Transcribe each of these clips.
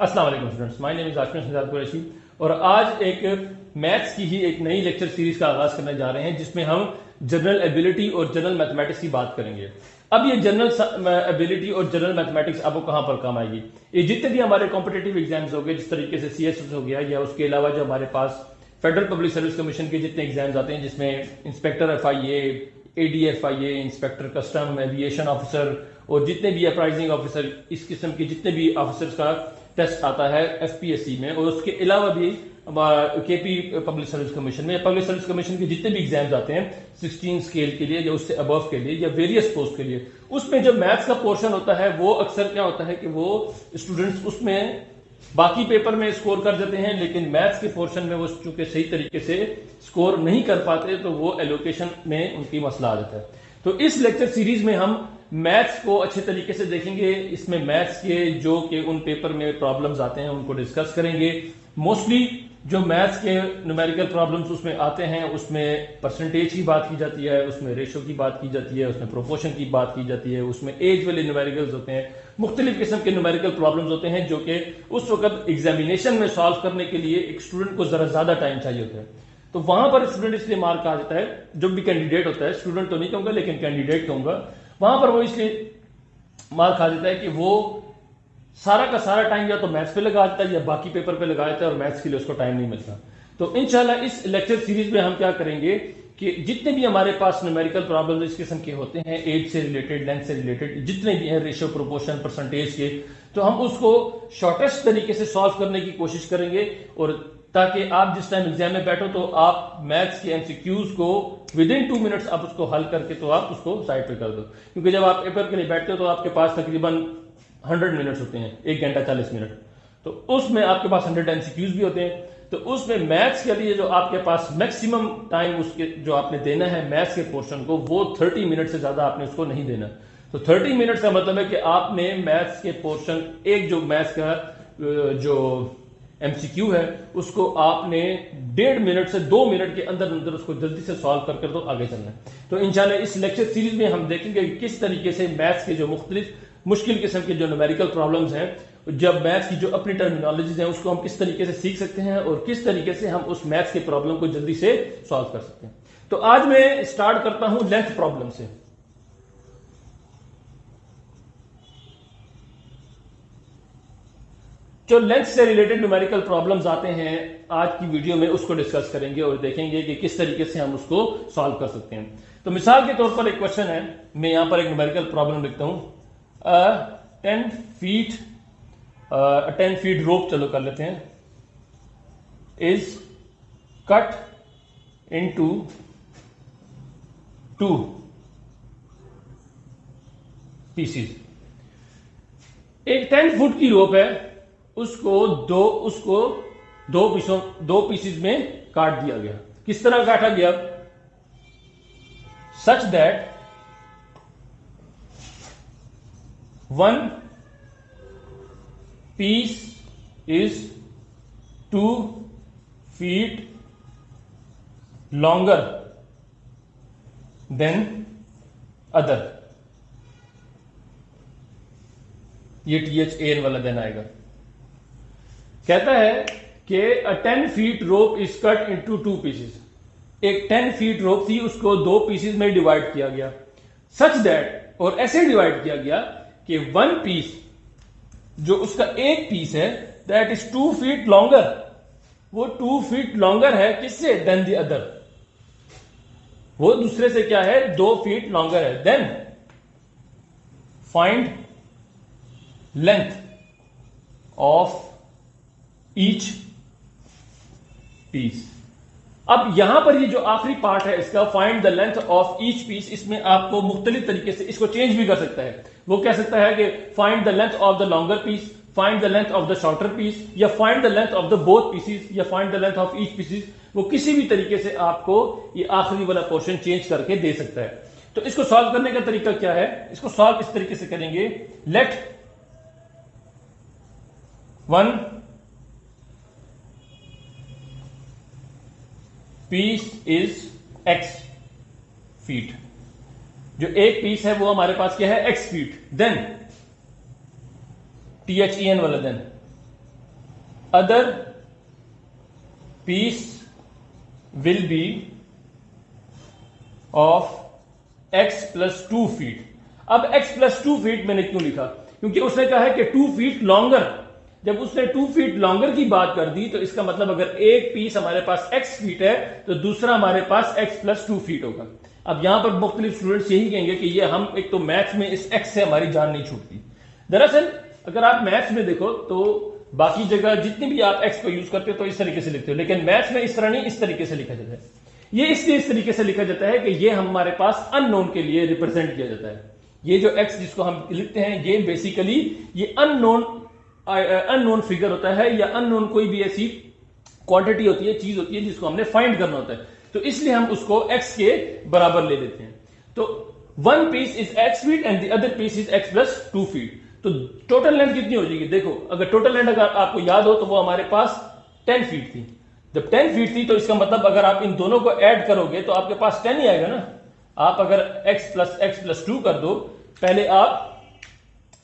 अस्सलाम वालेकुम students, my name is Ashmi Sajjad Qureshi और आज एक मैथ्स की ही एक नई लेक्चर सीरीज का आगाज करने जा रहे हैं जिसमें हम जनरल एबिलिटी और जनरल मैथमेटिक्स की बात करेंगे। अब ये जनरल एबिलिटी और जनरल मैथमेटिक्स आपको कहां पर काम आएगी? ये जितने भी हमारे कॉम्पिटेटिव एग्जाम्स हो गए, जिस तरीके से सीएसएस हो गया या उसके अलावा जो हमारे पास फेडरल पब्लिक सर्विस कमीशन के जितने एग्जाम्स आते हैं जिसमें inspector FIA, ADFIA, inspector custom, aviation officer और जितने भी अपराइजिंग ऑफिसर, इस किस्म के जितने भी ऑफिसर्स का टेस्ट आता है एफपीएससी में और उसके अलावा भी केपी पब्लिक सर्विस कमीशन में, पब्लिक सर्विस कमीशन के जितने भी एग्जाम्स आते हैं 16 स्केल के लिए या उससे अबव के लिए या वेरियस पोस्ट के लिए, उसमें जो मैथ्स का पोर्शन होता है वो अक्सर क्या होता है कि वो स्टूडेंट्स उसमें बाकी पेपर में स्कोर कर देते हैं, लेकिन मैथ्स के पोर्शन में वो चूंकि सही तरीके से स्कोर नहीं कर पाते तो वो एलोकेशन में उनकी मसला आ जाता है। तो इस लेक्चर सीरीज में हम मैथ्स को अच्छे तरीके से देखेंगे। इसमें मैथ्स के जो कि उन पेपर में प्रॉब्लम्स आते हैं उनको डिस्कस करेंगे। मोस्टली जो मैथ्स के न्यूमेरिकल प्रॉब्लम्स उसमें आते हैं उसमें परसेंटेज की बात की जाती है, उसमें रेशो की बात की जाती है, उसमें प्रोपोर्शन की बात की जाती है, उसमें एज वाले न्यूमेरिकल्स होते हैं, मुख्तलिफ किस्म के न्यूमेरिकल प्रॉब्लम्स होते हैं जो कि उस वक्त एग्जामिनेशन में सॉल्व करने के लिए एक स्टूडेंट को जरा ज्यादा टाइम चाहिए होता है। तो वहां पर स्टूडेंट इसलिए मार्क आ जाता है, जो भी कैंडिडेट होता है, स्टूडेंट तो नहीं कहूंगा लेकिन कैंडिडेट कहूंगा, वहां पर वो इसलिए मार्क आ जाता है कि वो सारा का सारा टाइम या तो मैथ्स पे लगा देता है या बाकी पेपर पे लगा देता है और मैथ्स के लिए उसको टाइम नहीं मिलता। तो इंशाल्लाह इस लेक्चर सीरीज में हम क्या करेंगे कि जितने भी हमारे पास न्यूमेरिकल प्रॉब्लम इस किस्म के होते हैं, एज से रिलेटेड, लेंथ से रिलेटेड, जितने भी हैं रेशियो, प्रोपोर्शन, परसेंटेज के, तो हम उसको शॉर्टेस्ट तरीके से सॉल्व करने की कोशिश करेंगे और ताकि आप जिस टाइम एग्जाम में बैठो तो आप मैथ्स के एमसीक्यूज को विद इन 2 मिनट्स आप उसको हल करके तो आप उसको साइड पे कर दो। क्योंकि जब आप पेपर के लिए बैठते हो तो आपके पास तकरीबन 100 मिनट्स होते हैं, 1 घंटा 40 मिनट, तो उसमें आपके पास 100 एमसीक्यूज भी होते हैं। तो उसमें मैथ्स के लिए जो आपके पास मैक्सिमम टाइम उसके जो आपने देना है मैथ्स के पोर्शन को, वो 30 मिनट से ज्यादा आपने उसको नहीं देना। तो 30 मिनट्स का मतलब है कि आपने मैथ्स के पोर्शन, एक जो मैथ्स का जो एमसीक्यू है उसको आपने 1.5 मिनट से 2 मिनट के अंदर अंदर उसको जल्दी से सॉल्व करके तो आगे चलना है। तो इंशाल्लाह इस लेक्चर सीरीज में हम देखेंगे कि किस तरीके से मैथ्स के जो मुख्तलिफ मुश्किल किस्म के जो न्यूमेरिकल प्रॉब्लम्स हैं, जब मैथ्स की जो अपनी टर्मिनोलॉजीज हैं उसको हम किस तरीके से सीख सकते हैं और किस तरीके से हम उस मैथ्स के प्रॉब्लम को जल्दी से सॉल्व कर सकते हैं। तो आज मैं स्टार्ट करता हूं लेंथ प्रॉब्लम से। जो लेंथ से रिलेटेड न्यूमेरिकल प्रॉब्लम्स आते हैं आज की वीडियो में उसको डिस्कस करेंगे और देखेंगे कि किस तरीके से हम उसको सॉल्व कर सकते हैं। तो मिसाल के तौर पर एक क्वेश्चन है, मैं यहां पर एक न्यूमेरिकल प्रॉब्लम लिखता हूं। 10 फीट रोप, चलो कर लेते हैं, इज कट इनटू 2 पीसीज। एक 10 फुट की रोप है, उसको दो पीसेस में काट दिया गया। किस तरह काटा गया? Such that 1 piece is 2 feet longer than other। ये THAN वाला देन आएगा। कहता है कि a 10 feet rope is cut into 2 pieces। एक 10 feet rope थी, उसको 2 पीसेस में डिवाइड किया गया। सच दैट, और ऐसे डिवाइड किया गया कि 1 पीस, जो उसका एक पीस है, दैट इज 2 feet लॉन्गर, वो 2 feet लॉन्गर है किससे? देन द अदर, वो दूसरे से क्या है? 2 feet लॉन्गर है। Then find length of each piece. अब यहां पर ये जो आखिरी पार्ट है इसका, find the length of each piece, इसमें आपको मुख्तलिफ तरीके से इसको चेंज भी कर सकता है। वो कह सकता है कि find the length of the longer piece, find the length of the shorter piece, या find the length of the both pieces, या find the length of each pieces. वो किसी भी तरीके से आपको ये आखिरी वाला पोर्शन चेंज करके दे सकता है। तो इसको सॉल्व करने का तरीका क्या है? इसको सॉल्व इस तरीके से करेंगे, let 1 piece is x feet. जो एक पीस है वो हमारे पास क्या है? x feet. देन THEN वाला then other piece will be of x plus 2 feet। अब x plus 2 feet मैंने क्यों लिखा? क्योंकि उसने कहा है कि 2 feet longer। जब उसने 2 feet longer की बात कर दी तो इसका मतलब अगर एक पीस हमारे पास x फीट है तो दूसरा हमारे पास x plus 2 feet होगा। अब यहां पर मुख्तलिफ स्टूडेंट्स यही कहेंगे कि ये हम एक तो मैथ्स में इस x से हमारी जान नहीं छूटती। दरअसल अगर आप मैथ्स में देखो तो बाकी जगह जितनी भी आप x को यूज करते हो तो इस तरीके से लिखते हो, लेकिन मैथ्स में इस तरह नहीं, इस तरीके से लिखा जाता है। ये इसलिए इस तरीके से लिखा जाता है कि ये हमारे पास अननोन के लिए रिप्रेजेंट किया जाता है। ये जो x जिसको हम लिखते हैं ये बेसिकली ये अननोन फिगर होता है या अननोन कोई भी ऐसी क्वांटिटी होती है, चीज होती है जिसको हमने फाइंड करना होता है, तो इसलिए हम उसको x के बराबर ले लेते हैं। तो one piece is x feet and the other piece is x plus 2 feet. तो टोटल लेंथ कितनी हो जाएगी? देखो अगर टोटल लेंथ अगर आपको याद हो तो वो हमारे पास 10 फीट थी। जब 10 फीट थी तो इसका मतलब अगर आप इन दोनों को ऐड करोगे तो आपके पास 10 ही आएगा ना। आप अगर x प्लस 2 कर दो, पहले आप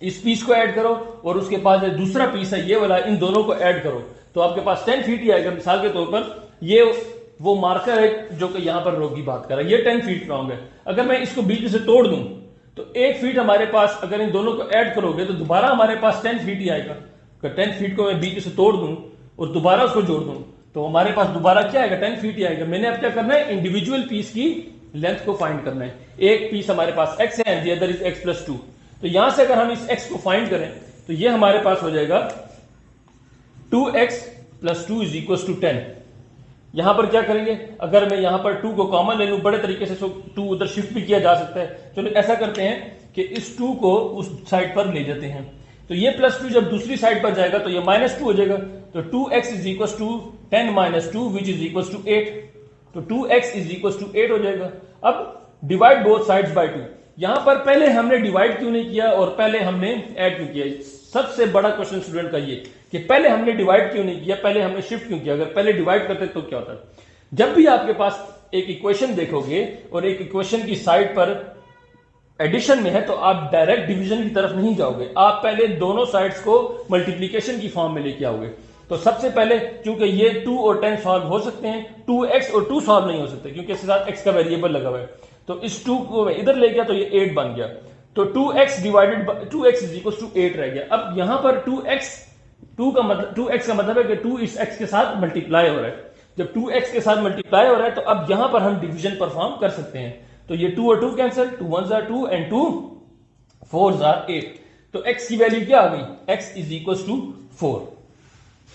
इस पीस को ऐड करो और उसके पास जो दूसरा पीस है ये वाला, इन दोनों को ऐड करो तो आपके पास 10 फीट ही आएगा। मिसाल के तौर पर ये वो मार्कर है जो कि यहां पर रो की बात कर रहा है, ये 10 फीट लॉन्ग है। अगर मैं इसको बीच में से तोड़ दूं तो 1 फीट हमारे पास, अगर इन दोनों को ऐड करोगे तो दोबारा हमारे पास 10 फीट ही आएगा। अगर 10 फीट को मैं बीच में से तोड़ दूं और दोबारा उसको जोड़ दूं तो हमारे पास दोबारा क्या आएगा? 10 फीट ही आएगा। मैंने अब क्या करना है? इंडिविजुअल पीस की लेंथ को फाइंड करना है। एक पीस हमारे पास x है and the other is x plus 2। तो यहां से अगर हम इस x को फाइंड करें तो ये हमारे पास हो जाएगा 2x plus 2 is equal to 10। यहां पर क्या करेंगे? अगर मैं यहां पर 2 को कॉमन ले लूं, बड़े तरीके से 2 उधर शिफ्ट भी किया जा सकता है। चलो ऐसा करते हैं कि इस 2 को उस साइड पर ले जाते हैं। तो ये प्लस 2 जब दूसरी साइड पर जाएगा तो ये माइनस 2 हो जाएगा। तो 2x is equal to 10 minus 2 which is equal to 8। तो 2x इज इक्वल टू 8 हो जाएगा। अब डिवाइड बोथ साइड्स बाय 2। यहां पर पहले हमने डिवाइड क्यों नहीं किया और पहले हमने ऐड क्यों किया? सबसे बड़ा क्वेश्चन स्टूडेंट का ये कि पहले हमने डिवाइड क्यों नहीं किया, पहले हमने शिफ्ट क्यों किया? अगर पहले डिवाइड करते तो क्या होता? जब भी आपके पास एक इक्वेशन देखोगे और एक इक्वेशन की साइड पर एडिशन में है तो आप डायरेक्ट डिवीजन की तरफ नहीं जाओगे, आप पहले दोनों साइड्स को मल्टीप्लीकेशन की फॉर्म में लेके आओगे। तो सबसे पहले चूंकि ये 2 और 10 सॉल्व हो सकते हैं, 2x और 2 सॉल्व नहीं हो सकते क्योंकि इसके साथ x का वेरिएबल लगा हुआ है। तो इस 2 को मैं इधर ले गया तो ये 8 बन गया। तो 2x divided by 2x is equal to 8 रह गया। अब यहां पर 2x का मतलब है कि 2 इस x के साथ मल्टीप्लाई हो रहा है। जब 2x के साथ मल्टीप्लाई हो रहा है तो अब यहां पर हम डिवीजन परफॉर्म कर सकते हैं। तो ये 2 और 2 cancel, 2 1s are 2 and 2 4s are 8। तो x की वैल्यू क्या आ गई? x is equal to 4।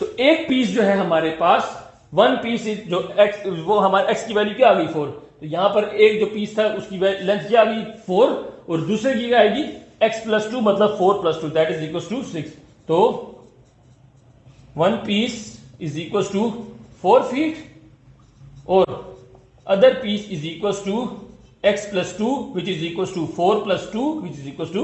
तो एक पीस जो है हमारे पास, वन पीस जो x, वो हमारे x की वैल्यू क्या आ गई? 4। तो यहां पर एक जो पीस था उसकी लेंथ क्या आ गई? 4 और दूसरे की क्या आएगी? x प्लस 2 मतलब 4 plus 2 that is equal to 6। तो one piece is equal to 4 feet और other piece is equal to x plus 2 which is equal to 4 plus 2 which is equal to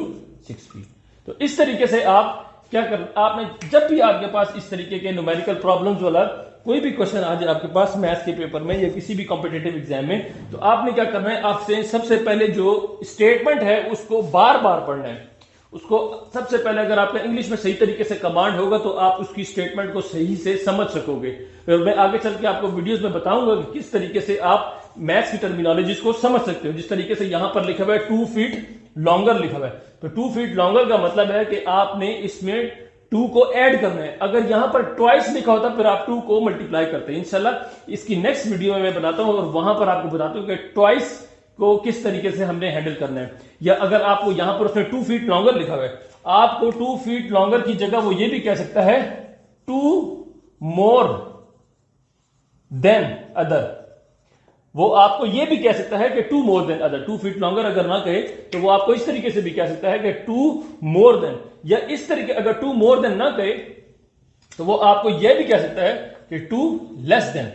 6 feet. तो इस तरीके से आप क्या कर, आपने जब भी आपके पास इस तरीके के न्यूमेरिकल प्रॉब्लम्स वाला कोई भी क्वेश्चन आ जाए आपके पास मैथ्स के पेपर में या किसी भी कॉम्पिटिटिव एग्जाम में, तो आपने क्या करना है? आपसे सबसे पहले जो स्टेटमेंट है उसको बार बार पढ़ना है। उसको सबसे पहले अगर आपका इंग्लिश में सही तरीके से कमांड होगा तो आप उसकी स्टेटमेंट को सही से समझ सकोगे। और मैं आगे चल के आपको वीडियोस में बताऊंगा कि किस तरीके से आप मैथ्स की टर्मिनोलॉजीज को समझ सकते हो। जिस तरीके से यहां पर लिखा हुआ है 2 फीट लॉन्गर लिखा हुआ है, तो 2 फीट लॉन्गर का मतलब है कि आपने इसमें 2 को ऐड करना है। अगर यहां पर ट्वाइस लिखा होता फिर आप 2 को मल्टीप्लाई करते हैं। इंशाल्लाह इसकी नेक्स्ट वीडियो में मैं बताता हूं और वहां पर आपको बताता हूं कि ट्वाइस को किस तरीके से हमने हैंडल करना है। या अगर आपको यहां पर उसने 2 फीट लॉन्गर लिखा हुआ है, आपको 2 फीट लॉन्गर की जगह वो ये भी कह सकता है 2 मोर देन अदर। वो आपको ये भी कह सकता है कि 2 more than other. 2 feet longer अगर ना कहे तो वो आपको इस तरीके से भी कह सकता है कि 2 मोर देन, या इस तरीके अगर 2 मोर देन ना कहे तो वो आपको यह भी कह सकता है कि 2 लेस देन।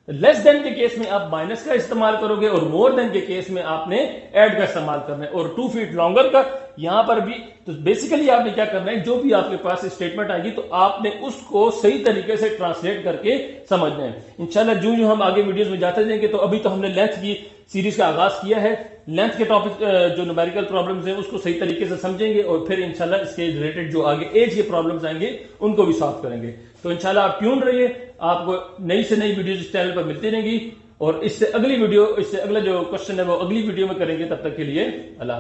लेस देन के केस में आप माइनस का इस्तेमाल करोगे और मोर देन के केस में आपने ऐड का इस्तेमाल करना है। और 2 फीट लॉन्गर का यहां पर भी। तो बेसिकली आपने क्या करना है, जो भी आपके पास स्टेटमेंट आएगी तो आपने उसको सही तरीके से ट्रांसलेट करके समझना है। इंशाल्लाह जो जो हम आगे वीडियोस में जाते जाएंगे, तो अभी तो हमने लेंथ की सीरीज का आगाज किया है, लेंथ के टॉपिक जो न्यूमेरिकल प्रॉब्लम्स हैं उसको सही तरीके से समझेंगे और फिर इंशाल्लाह इसके रिलेटेड जो आगे एज के प्रॉब्लम्स आएंगे उनको भी सॉल्व करेंगे। तो इंशाल्लाह आप ट्यून रहिए, आपको नई से नई वीडियोस इस चैनल पर मिलती रहेंगी और इससे अगली वीडियो, इससे अगला जो क्वेश्चन है वो अगली वीडियो में करेंगे। तब तक के लिए अल्लाह।